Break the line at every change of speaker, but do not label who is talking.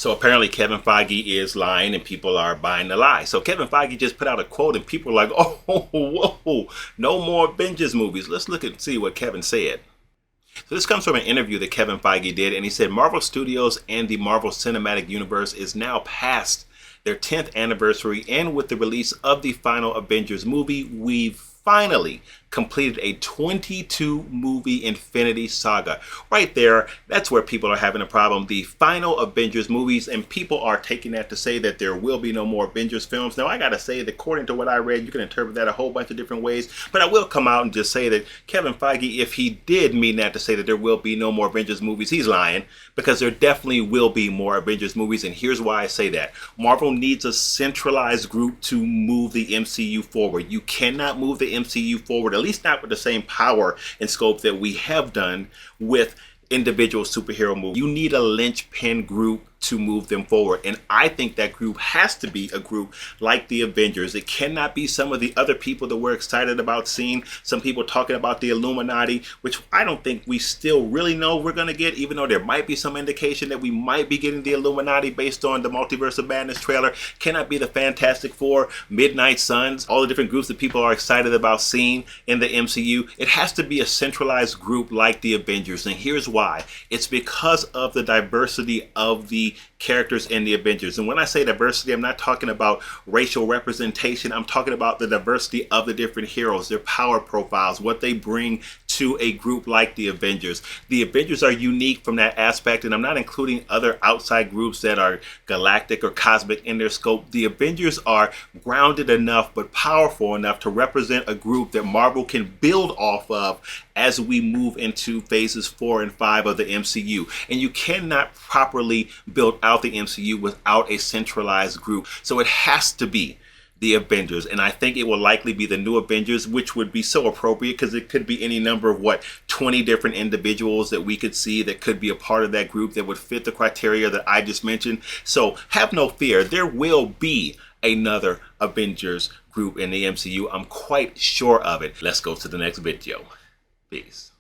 So apparently Kevin Feige is lying and people are buying the lie. So Kevin Feige just put out a quote and people are like, oh, whoa, no more Avengers movies. Let's look and see what Kevin said. So this comes from an interview that Kevin Feige did, and he said Marvel Studios and the Marvel Cinematic Universe is now past their 10th anniversary, and with the release of the final Avengers movie, we've finally completed a 22 movie Infinity Saga. Right there, that's where people are having a problem. The final Avengers movies, and people are taking that to say that there will be no more Avengers films. Now, I gotta say that according to what I read, you can interpret that a whole bunch of different ways, but I will come out and just say that Kevin Feige, if he did mean that to say that there will be no more Avengers movies, he's lying, because there definitely will be more Avengers movies, and here's why I say that. Marvel needs a centralized group to move the MCU forward. You cannot move the MCU forward, at least not with the same power and scope that we have done with individual superhero movies. You need a linchpin group to move them forward, and I think that group has to be a group like the Avengers. It cannot be some of the other people that we're excited about seeing. Some people talking about the Illuminati, which I don't think we still really know we're going to get, even though there might be some indication that we might be getting the Illuminati based on the Multiverse of Madness trailer. Cannot be the Fantastic Four, Midnight Suns, all the different groups that people are excited about seeing in the MCU. It has to be a centralized group like the Avengers, and here's why. It's because of the diversity of the characters in the Avengers. And when I say diversity, I'm not talking about racial representation. I'm talking about the diversity of the different heroes, their power profiles, what they bring to a group like the Avengers. The Avengers are unique from that aspect, and I'm not including other outside groups that are galactic or cosmic in their scope. The Avengers are grounded enough but powerful enough to represent a group that Marvel can build off of as we move into phases 4 and 5 of the MCU. And you cannot properly build out the MCU without a centralized group. So it has to be the Avengers, and I think it will likely be the new Avengers, which would be so appropriate because it could be any number of 20 different individuals that we could see that could be a part of that group that would fit the criteria that I just mentioned. So have no fear, there will be another Avengers group in the MCU. I'm quite sure of it. Let's go to the next video. Peace.